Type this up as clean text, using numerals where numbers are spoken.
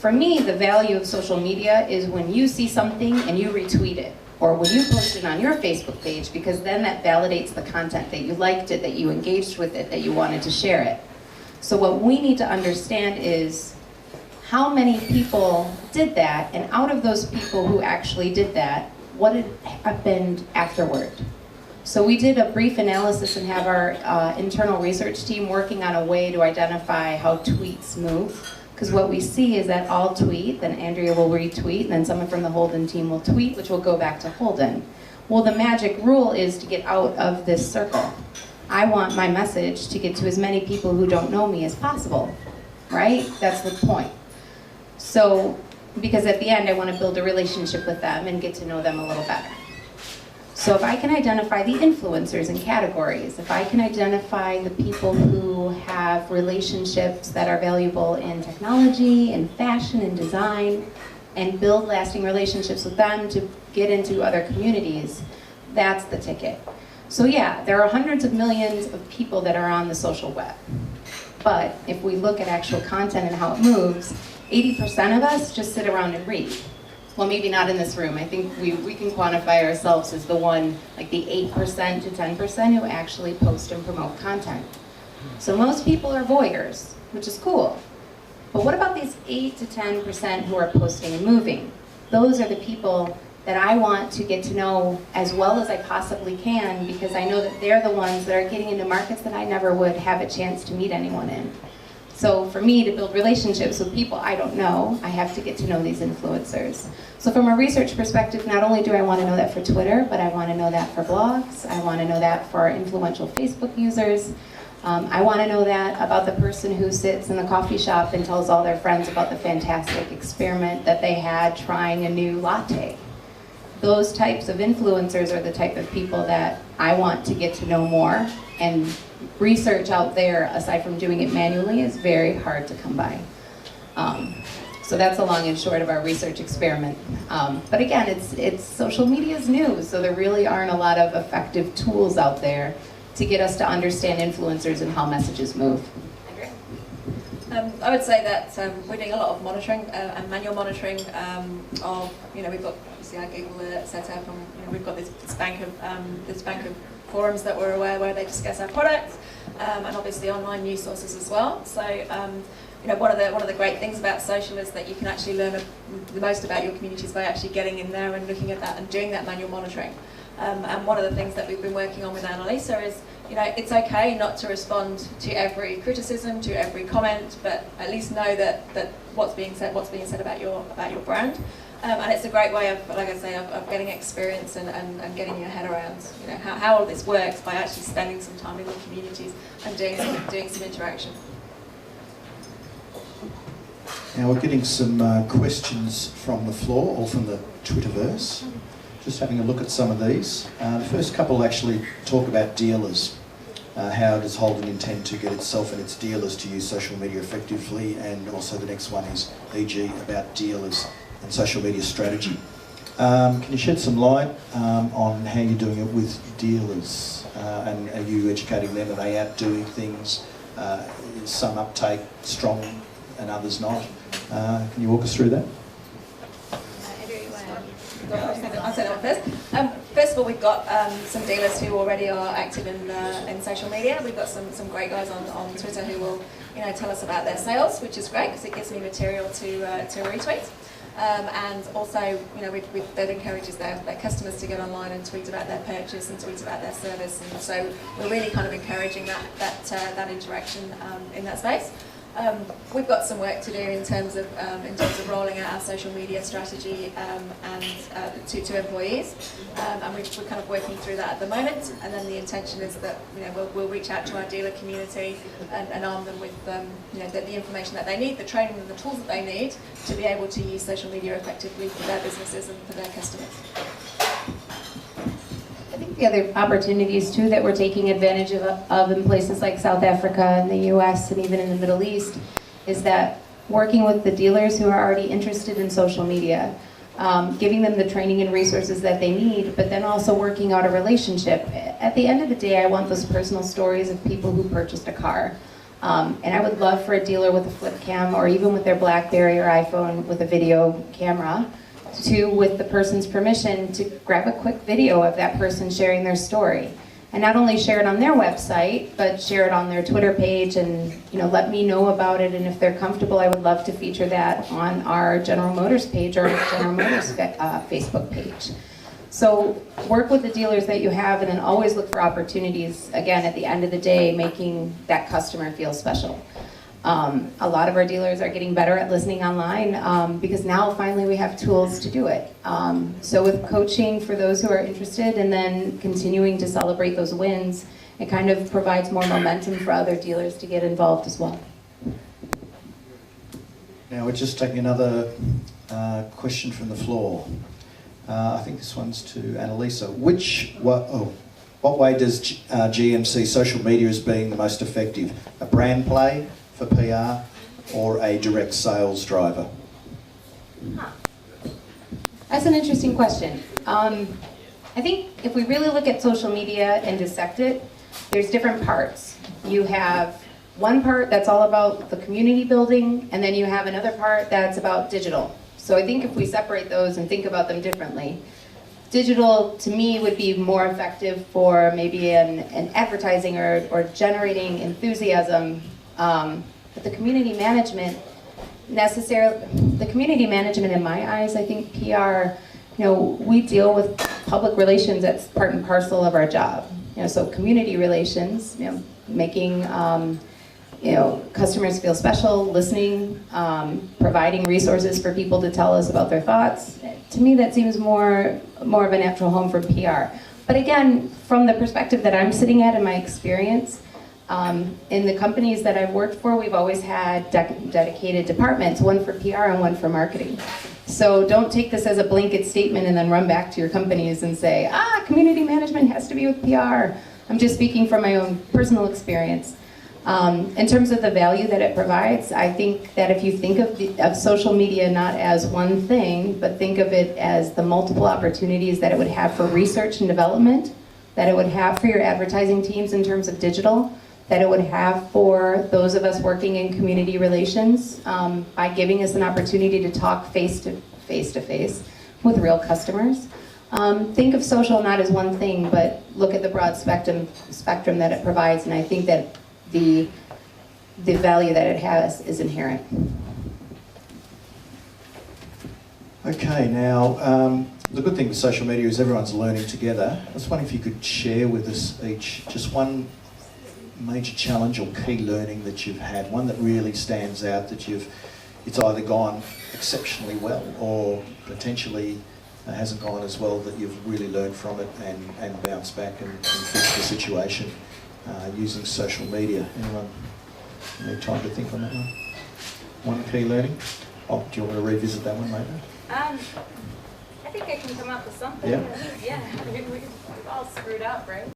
for me, the value of social media is when you see something and you retweet it, or when you post it on your Facebook page, because then that validates the content, that you liked it, that you engaged with it, that you wanted to share it. So what we need to understand is how many people did that, and out of those people who actually did that, what had happened afterward. So we did a brief analysis and have our internal research team working on a way to identify how tweets move. Because what we see is that I'll tweet, then Andrea will retweet, and then someone from the Holden team will tweet, which will go back to Holden. Well, the magic rule is to get out of this circle. I want my message to get to as many people who don't know me as possible, right? That's the point. So, because at the end I want to build a relationship with them and get to know them a little better. So if I can identify the influencers in categories, if I can identify the people who have relationships that are valuable in technology, in fashion, and design, and build lasting relationships with them to get into other communities, that's the ticket. So yeah, there are hundreds of millions of people that are on the social web. But if we look at actual content and how it moves, 80% of us just sit around and read. Well, maybe not in this room. I think we can quantify ourselves as the one, like the 8% to 10% who actually post and promote content. So most people are voyeurs, which is cool. But what about these 8 to 10% who are posting and moving? Those are the people that I want to get to know as well as I possibly can, because I know that they're the ones that are getting into markets that I never would have a chance to meet anyone in. So for me to build relationships with people I don't know, I have to get to know these influencers. So from a research perspective, not only do I want to know that for Twitter, but I want to know that for blogs. I want to know that for influential Facebook users. I want to know that about the person who sits in the coffee shop and tells all their friends about the fantastic experiment that they had trying a new latte. Those types of influencers are the type of people that I want to get to know more, and research out there, aside from doing it manually, is very hard to come by. So that's the long and short of our research experiment. But again, it's social media is new, so there really aren't a lot of effective tools out there to get us to understand influencers and how messages move. I would say that we're doing a lot of monitoring and manual monitoring of, we've got obviously our Google Alert set up, and we've got this bank of forums that we're aware where they discuss our products, and obviously online news sources as well. So one of the great things about social is that you can actually learn the most about your communities by actually getting in there and looking at that and doing that manual monitoring. And one of the things that we've been working on with Annalisa is, it's okay not to respond to every criticism, to every comment, but at least know that what's being said about your brand. And it's a great way of, like I say, of getting experience and getting your head around, how all this works by actually spending some time in the communities and doing some interaction. Now we're getting some questions from the floor or from the Twitterverse. Just having a look at some of these. The first couple actually talk about dealers. How does Holden intend to get itself and its dealers to use social media effectively? And also the next one is, e.g., about dealers and social media strategy. Can you shed some light on how you're doing it with dealers? And are you educating them? Are they out doing things? Is some uptake strong and others not? Can you walk us through that? I'll say that one first. First of all, we've got some dealers who already are active in social media. We've got some great guys on Twitter who will tell us about their sales, which is great because it gives me material to retweet. And also, that encourages their customers to get online and tweet about their purchase and tweet about their service. And so we're really kind of encouraging that interaction in that space. We've got some work to do in terms of rolling out our social media strategy to employees, and we're kind of working through that at the moment. And then the intention is that we'll reach out to our dealer community and arm them with the information that they need, the training and the tools that they need to be able to use social media effectively for their businesses and for their customers. I think the other opportunities too that we're taking advantage of in places like South Africa and the US and even in the Middle East is that working with the dealers who are already interested in social media, giving them the training and resources that they need, but then also working out a relationship. At the end of the day, I want those personal stories of people who purchased a car. And I would love for a dealer with a flip cam, or even with their BlackBerry or iPhone with a video camera, to, with the person's permission, to grab a quick video of that person sharing their story. And not only share it on their website, but share it on their Twitter page, and let me know about it. And if they're comfortable, I would love to feature that on our General Motors page or General Motors Facebook page. So work with the dealers that you have, and then always look for opportunities, again, at the end of the day, making that customer feel special. A lot of our dealers are getting better at listening online because now finally we have tools to do it. So with coaching for those who are interested, and then continuing to celebrate those wins, it kind of provides more momentum for other dealers to get involved as well. Now we're just taking another question from the floor. I think this one's to Annalisa. What way does GM see social media as being the most effective? A brand play for PR, or a direct sales driver? That's an interesting question. I think if we really look at social media and dissect it, there's different parts. You have one part that's all about the community building, and then you have another part that's about digital. So I think if we separate those and think about them differently, digital to me would be more effective for maybe an advertising or generating enthusiasm. But the community management in my eyes, I think PR, we deal with public relations. That's part and parcel of our job. So community relations, making customers feel special, listening, providing resources for people to tell us about their thoughts. To me, that seems more of a natural home for PR. But again, from the perspective that I'm sitting at in my experience, in the companies that I've worked for, we've always had dedicated departments, one for PR and one for marketing. So don't take this as a blanket statement and then run back to your companies and say, community management has to be with PR. I'm just speaking from my own personal experience. In terms of the value that it provides, I think that if you think of social media not as one thing, but think of it as the multiple opportunities that it would have for research and development, that it would have for your advertising teams in terms of digital, that it would have for those of us working in community relations, by giving us an opportunity to talk face to face with real customers. Think of social not as one thing, but look at the broad spectrum that it provides, and I think that the value that it has is inherent. Okay, now the good thing with social media is everyone's learning together. I was wondering if you could share with us each just one major challenge or key learning that you've had, one that really stands out, that it's either gone exceptionally well or potentially hasn't gone as well, that you've really learned from it and bounced back and fixed the situation using social media. Anyone need time to think on that one? One key learning? Oh, do you want to revisit that one later? I think I can come up with something. Yeah. Yeah, we've all screwed up, right?